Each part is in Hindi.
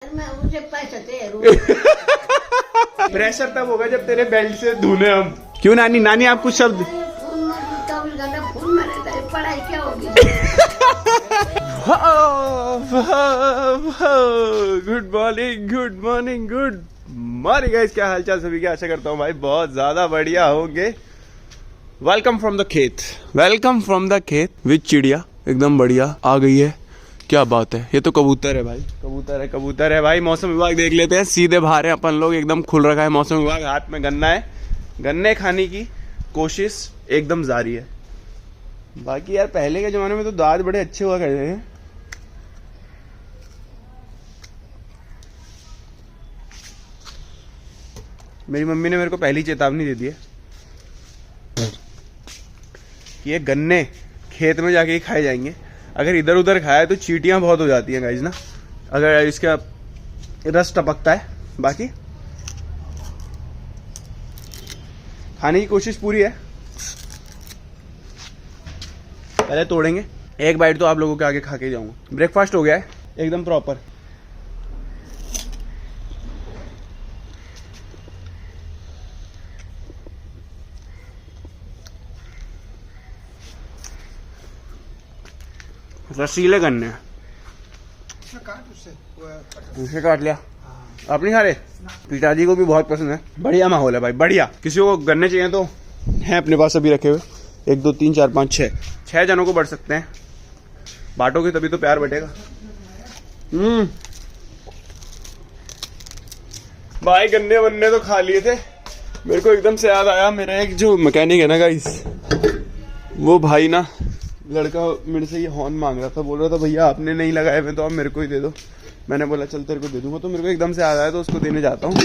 मुझे पैसे दे। प्रेशर तब होगा जब तेरे बेल्ट से धुने हम। क्यों नानी? नानी आप कुछ शब्द। फोन में रहता है, पढ़ाई क्या होगी? Good morning, good morning, good morning guys. क्या हालचाल सभी की? आशा करता हूँ भाई बहुत ज्यादा बढ़िया होंगे। वेलकम फ्रॉम द खेत, वेलकम फ्रॉम द खेत विद चिड़िया। एकदम बढ़िया आ गई है। क्या बात है, ये तो कबूतर है भाई, कबूतर है, कबूतर है भाई। मौसम विभाग देख लेते हैं, सीधे बाहर है अपन लोग। एकदम खुल रखा है मौसम विभाग, हाथ में गन्ना है, गन्ने खाने की कोशिश एकदम जारी है। बाकी यार पहले के जमाने में तो दांत बड़े अच्छे हुआ करते हैं। मेरी मम्मी ने मेरे को पहली चेतावनी दे दी है कि ये गन्ने खेत में जाके ही खाए जाएंगे। अगर इधर उधर खाया तो चींटियां बहुत हो जाती हैं गाइस ना, अगर इसका रस टपकता है। बाकी खाने की कोशिश पूरी है, पहले तोड़ेंगे। एक बाइट तो आप लोगों के आगे खा के जाऊंगा। ब्रेकफास्ट हो गया है एकदम प्रॉपर। रसीले गन्ने उसे काट लिया। आप नहीं खा रहे? पिताजी को भी बहुत पसंद है। बढ़िया माहौल है भाई, बढ़िया। किसी को गन्ने चाहिए तो हैं अपने पास अभी रखे हुए। 1 2 3 4 5 6 जनों को बढ़ सकते हैं। बांटोगे तभी तो प्यार बटेगा। भाई गन्ने वन्ने तो खा लिए थे। मेरे को एकदम से याद आया, मेरा एक जो मैकेनिक है ना गाइस, वो भाई ना लड़का मेरे से ये हॉर्न मांग रहा था। बोल रहा था भैया आपने नहीं लगाए हुए तो आप मेरे को ही दे दो। मैंने बोला चल तेरे को दे दूंगा। तो मेरे को एकदम से याद आया तो उसको देने जाता हूँ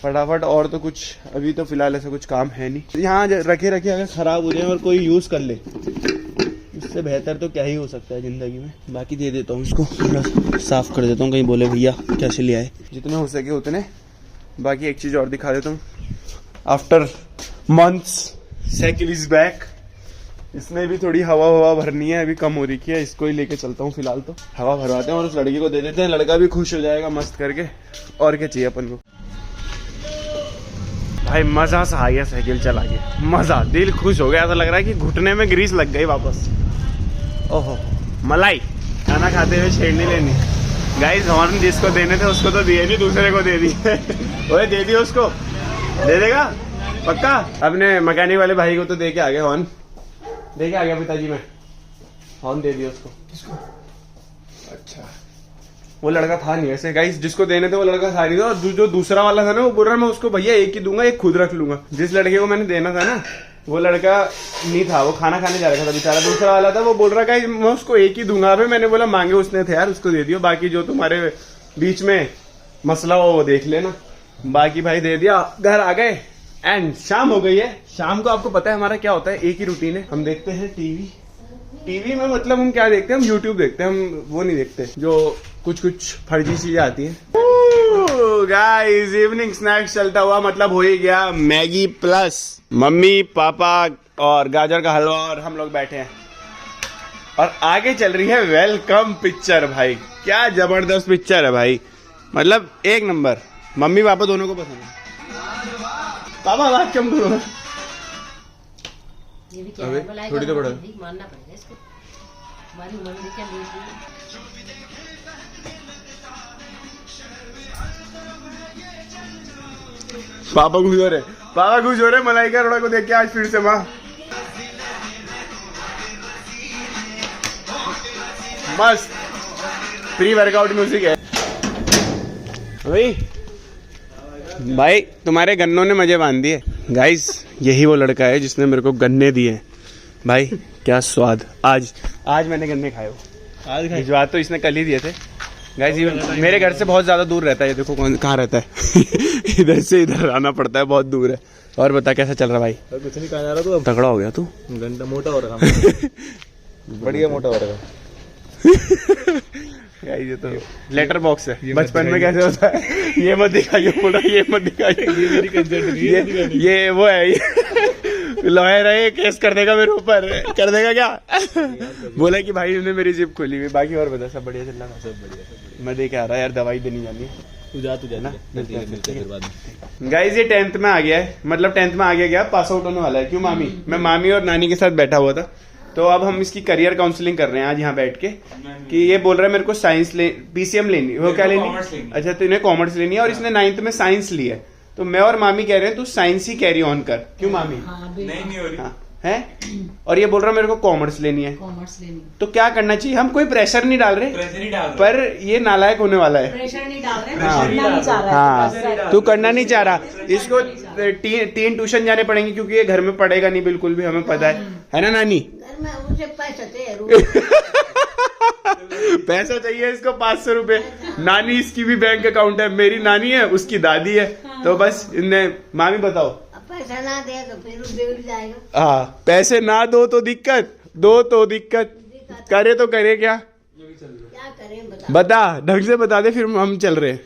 फटाफट। और तो कुछ अभी तो फिलहाल ऐसा कुछ काम है नहीं। यहाँ रखे रखे अगर खराब हो जाए और कोई यूज कर ले, इससे बेहतर तो क्या ही हो सकता है जिंदगी में। बाकी दे देता हूँ इसको, थोड़ा साफ कर देता हूँ, कहीं बोले भैया कैसे ले आए। जितने हो सके उतने। बाकी एक चीज और दिखा देता हूँ। After months cycle is back. इसमें भी थोड़ी हवा भरनी है, अभी कम हो रही है। इसको ही लेके चलता हूँ फिलहाल। तो हवा भरवाते हैं और उस लड़की को दे देते हैं, लड़का भी खुश हो जाएगा मस्त करके। और क्या चाहिए अपन को भाई। मजा सा आ गया साइकिल चला के, मजा, दिल खुश हो गया। ऐसा लग रहा है कि घुटने में ग्रीस लग गई वापस। ओहो मलाई। खाना खाते हुए छेड़नी लेनी गाइस। हॉर्न जिसको देने थे उसको तो दिए नहीं, दूसरे को दे दिए। ओए दे दिए उसको, दे देगा पक्का। अपने मैकेनिक वाले भाई को तो दे के आ गया हॉर्न, दे के आ गया पिताजी में हॉर्न दे दिया उसको। किसको? अच्छा वो लड़का था नहीं वैसे गाइस, जिसको देने थे वो लड़का था नहीं था। और जो दूसरा वाला था ना वो बोल रहा मैं उसको भैया एक ही दूंगा, एक खुद रख लूंगा। जिस लड़के को मैंने देना था ना वो लड़का नहीं था, वो खाना खाने जा रहा था बेचारा। दूसरा वाला था, वो बोल रहा गाइस मैं उसको एक ही दूंगा। अभी मैंने बोला मांगे उसने थे यार, उसको दे दियो। बाकी जो तुम्हारे बीच में मसला हो वो देख लेना। बाकी भाई दे दिया, घर आ गए एंड शाम हो गई है। शाम को आपको पता है हमारा क्या होता है, एक ही रूटीन है। हम देखते हैं टीवी। टीवी में मतलब हम क्या देखते हैं, हम यूट्यूब देखते हैं। हम वो नहीं देखते जो कुछ फर्जी चीजें आती हैं। गाइस इवनिंग स्नैक्स चलता हुआ मतलब हो ही गया मैगी प्लस मम्मी पापा और गाजर का हलवा, और हम लोग बैठे हैं। और आगे चल रही है वेलकम पिक्चर। भाई क्या जबरदस्त पिक्चर है भाई, मतलब एक नंबर। मम्मी पापा दोनों को पसंद है। पापा बात कम करो। ये भी क्या अबे, है? थोड़ी तो बढ़ा। मानना पड़ेगा इसको। हमारी मम्मी क्या बोलती पापा खुश हो रहे, पापा खुश हो रहे मलाई का रोड़ा को देख के आज फिर से। माँ मस्त प्री वर्कआउट म्यूजिक है भाई। तुम्हारे गन्नों ने मजे बांध दिए गाइस। यही वो लड़का है जिसने मेरे को गन्ने दिए भाई। क्या स्वाद। आज मैंने गन्ने खाए हो। आज भिजवा तो इसने कल ही दिए थे गाइस। मेरे घर से बहुत ज्यादा दूर रहता है। ये देखो कहाँ रहता है। इधर से इधर आना पड़ता है, बहुत दूर है। और बता कैसा चल रहा भाई? कुछ नहीं कहा जा रहा। तो तगड़ा हो गया तू, घंटा मोटा हो रहा। बढ़िया मोटा हो रहा। ये तो लेटर बॉक्स है। बचपन में कैसे होता है, ये मत दिखाइए पूरा, ये मत दिखाइए। ये मेरी कंसेंट नहीं है। ये वो है, ये लॉयर है, केस कर देगा मेरे ऊपर। कर देगा क्या? बोला कि भाई ने मेरी जिप खोली हुई। बाकी और बता, सब बढ़िया चल रहा है? सब बढ़िया। मैं देख आ रहा यार, दवाई देनी जानी है। तू जा ना मिलते हैं फिर बाद में। गाइज ये 10th में आ गया है, मतलब 10th में आ गया क्या, पास आउट होने वाला है। क्यों मामी? मैं मामी और नानी के साथ बैठा हुआ था, तो अब हम इसकी करियर काउंसलिंग कर रहे हैं आज यहाँ बैठ के, कि ये बोल रहा है मेरे को साइंस PCM लेनी, वो क्या लेनी? अच्छा, तो इन्हें कॉमर्स लेनी है और इसने 9th में साइंस ली है। तो मैं और मामी कह रहे हैं तू साइंस ही कैरी ऑन कर। क्यों मामी? नहीं हो रही है? और ये बोल रहा है मेरे को कॉमर्स लेनी है। कॉमर्स लेनी। तो क्या करना चाहिए? हम कोई प्रेशर नहीं डाल रहे, पर ये नालायक होने वाला है। प्रेशर नहीं डाल रहे, हाँ। करना नहीं चाह रहा है। हाँ, तू करना नहीं चाह रहा। इसको 3 ट्यूशन जाने पड़ेंगे, क्योंकि ये घर में पढ़ेगा नहीं बिल्कुल भी, हमें पता है ना नानी? घर में उसे पैसा चाहिए। पैसा चाहिए इसको 500 रुपए। नानी इसकी भी बैंक अकाउंट है, मेरी नानी है, उसकी दादी है। तो बस इनने, मामी बताओ। पैसा ना दे तो फिर बिगड़ जाएगा। हाँ, पैसे ना दो तो दिक्कत, दो तो दिक्कत, करे तो करे क्या? क्या करें बता, ढंग से बता दे, फिर हम चल रहे हैं।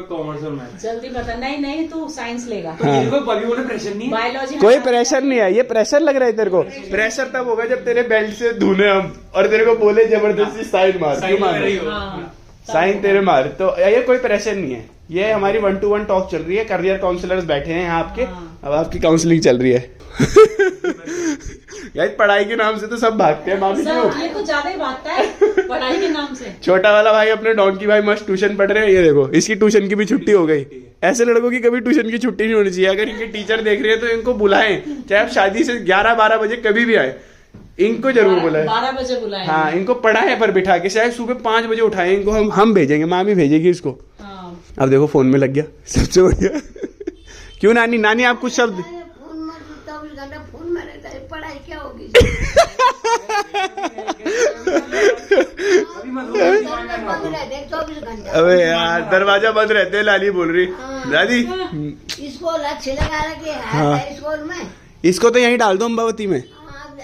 कॉमर्स और मैथ्स। जल्दी बता। नहीं तू साइंस लेगा। हाँ। कोई प्रेशर नहीं है, बायोलॉजी कोई प्रेशर नहीं है। ये प्रेशर लग रहा है तेरे को? प्रेशर तब होगा जब तेरे बेल्ट से धुने हम और तेरे को बोले जबरदस्ती साइन मार। क्यों मार? साइन तेरे मार। तो ये कोई प्रेशर नहीं है, ये हमारी 1-to-1 टॉक चल रही है। करियर काउंसलर्स बैठे हैं यहाँ आपके, अब आपकी काउंसलिंग चल रही है। यार पढ़ाई के नाम से तो सब भागते हैं मामी। ये तो ज्यादा ही भागता है पढ़ाई के नाम से। छोटा वाला भाई अपने डॉन्की भाई मस्त ट्यूशन पढ़ रहे हैं। ये देखो, इसकी ट्यूशन की भी छुट्टी हो गई। ऐसे लड़कों की कभी ट्यूशन की छुट्टी नहीं होनी चाहिए। अगर इनके टीचर देख रहे हैं तो इनको बुलाएं, चाहे आप शादी से 11-12 बजे कभी भी आए, इनको जरूर बुलाएं। 12 बजे बुलाएं। हाँ, इनको पढ़ाए पर बिठा के, शायद सुबह 5 बजे उठाए इनको, हम भेजेंगे, मामी भेजेगी इसको। अब देखो फोन में लग गया, सबसे बढ़िया। क्यों नानी? नानी आप कुछ शब्द? फोन में 24 घंटा फोन में रहता है, पढ़ाई क्या होगी? बंद रहते हैं 24 घंटा। अबे यार, दरवाजा बंद रहते हैं, लाली बोल रही। दादी स्कूल अच्छे लगा रखे हैं स्कूल में। इसको तो यहीं डाल दो अम्बावती में,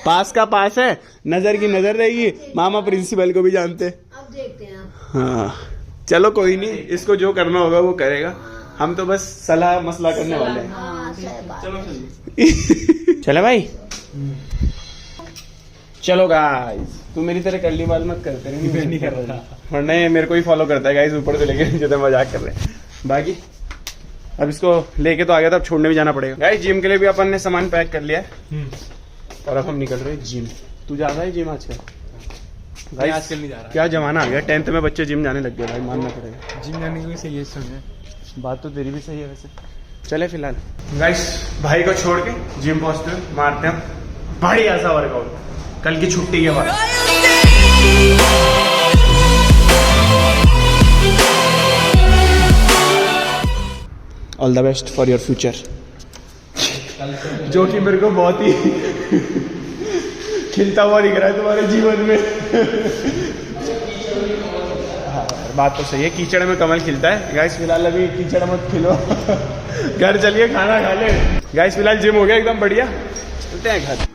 पास का पास है, नजर की नजर रहेगी। मामा प्रिंसिपल को भी जानते। अब देखते हैं। हाँ चलो कोई नहीं, इसको जो करना होगा वो करेगा। हम तो बस सलाह मसला करने वाले हैं। हाँ, सही बात। चलो चले भाई, चलो गाइस। तू मेरी तरह कल्ली बाल मत करते रहे, मैं नहीं कर रहा, वरना ये मेरे को ही फॉलो करता है गाइस, ऊपर से लेके नीचे तक मजाक कर रहे हैं। बाकी अब इसको लेके तो आ गया था, अब छोड़ने भी जाना पड़ेगा। गाइस जिम के लिए भी अपन ने सामान पैक कर लिया है और अब हम निकल रहे हैं जिम। तू जा रहा है जिम आजकल? भाई आजकल नहीं जा रहा। क्या जमाना आ गया, 10th में बच्चे जिम जाने लग गए भाई, मानना पड़ेगा। जिम जाने की सही है समय। बात तो तेरी भी सही है वैसे। चले फिलहाल गाइस, भाई को छोड़ के जिम पहुंचते हुए मारते हैं बढ़िया सा वर्कआउट कल की छुट्टी के बाद। All the best for your future, जो कि मेरे को बहुत ही खिलता हुआ दिख रहा है तुम्हारे जीवन में। हाँ, बात तो सही है, कीचड़ में कमल खिलता है। गाइस फिलहाल अभी कीचड़ मत खिलो, घर चलिए खाना खा ले। गाइस फिलहाल जिम हो गया एकदम बढ़िया, चलते हैं घर।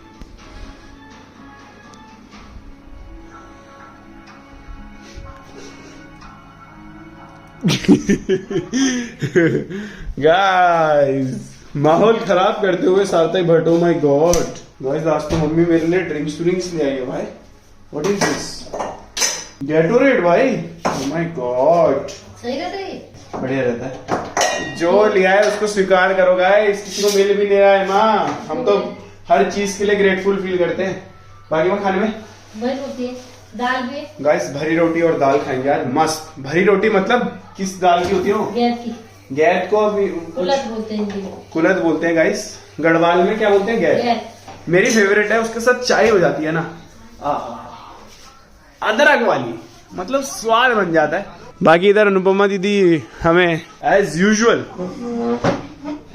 गाइस माहौल खराब करते हुए सार्थक Bhatt, oh my God. Guys आज तो मम्मी मेरे लिए ड्रिंक्स ले आई है भाई। What is this? गैटोरेड भाई, ओह माय गॉड। सही रहता है, बढ़िया रहता है। जो लिया है उसको स्वीकार करो गाइस, किसी को मिल भी नहीं रहा है माँ। हम तो हर चीज के लिए ग्रेटफुल फील करते हैं। बाकी में खाने में वही होती है, दाल भी। गाइस भरी रोटी और दाल खाएंगे यार, मस्त। भरी रोटी मतलब किस दाल की होती है? गैर की, गैर को अभी कुलत बोलते हैं हिंदी में। कुलत बोलते हैं गाइस, गढ़वाल में क्या बोलते हैं? गैर। मेरी फेवरेट है, उसके साथ चाय हो जाती है ना, अदरक वाली, मतलब स्वाद बन जाता है। बाकी इधर अनुपमा दीदी हमें एज यूजुअल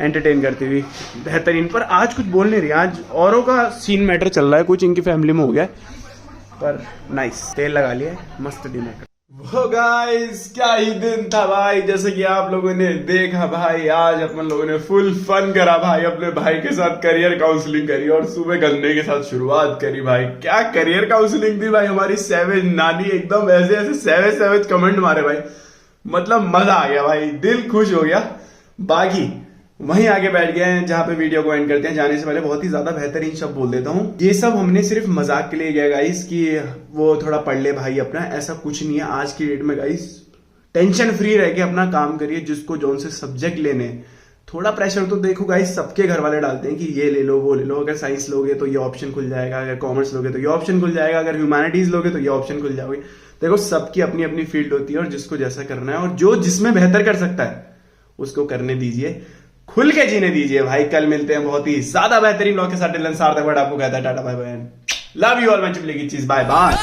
एंटरटेन करती हुई बेहतरीन, पर आज कुछ बोल नहीं रही। आज औरों का सीन मैटर चल रहा है, कुछ इनकी फैमिली में हो गया है, पर नाइस तेल लगा लिया है, मस्त डिनर। वो गाइस क्या ही दिन था भाई, जैसे कि आप लोगों ने देखा भाई, आज अपन लोगों ने फुल फन करा भाई, अपने भाई के साथ करियर काउंसलिंग करी और सुबह गन्ने के साथ शुरुआत करी भाई। क्या करियर काउंसलिंग थी भाई हमारी, सेवेज नानी एकदम ऐसे ऐसे सेवेज कमेंट मारे भाई, मतलब मजा आ गया भाई, दिल खुश हो गया। बाकी वहीं आगे बैठ गए हैं जहां पे वीडियो को एंड करते हैं। जाने से पहले बहुत ही ज्यादा बेहतरीन शब्द बोल देता हूँ, ये सब हमने सिर्फ मजाक के लिए किया गाइस, कि वो थोड़ा पढ़ ले भाई अपना, ऐसा कुछ नहीं है। आज की डेट में गाइस टेंशन फ्री रह के अपना काम करिए, जिसको जोन से सब्जेक्ट लेने। थोड़ा प्रेशर तो देखो गाइस सबके घर वाले डालते हैं कि ये ले लो वो ले लो, अगर साइंस लोगे तो ये ऑप्शन खुल जाएगा, अगर कॉमर्स लोगे तो ये ऑप्शन खुल जाएगा, अगर ह्यूमैनिटीज लोगे तो ये ऑप्शन खुल जाओगे। देखो सबकी अपनी अपनी फील्ड होती है और जिसको जैसा करना है और जो जिसमें बेहतर कर सकता है उसको करने दीजिए, खुल के जीने दीजिए भाई। कल मिलते हैं बहुत ही ज्यादा बेहतरीन ब्लॉग के साथ। टिल देन सार्थक बट आपको कहता है tata bye bye, love you all, मैं चुपले की चीज, बाय बाय।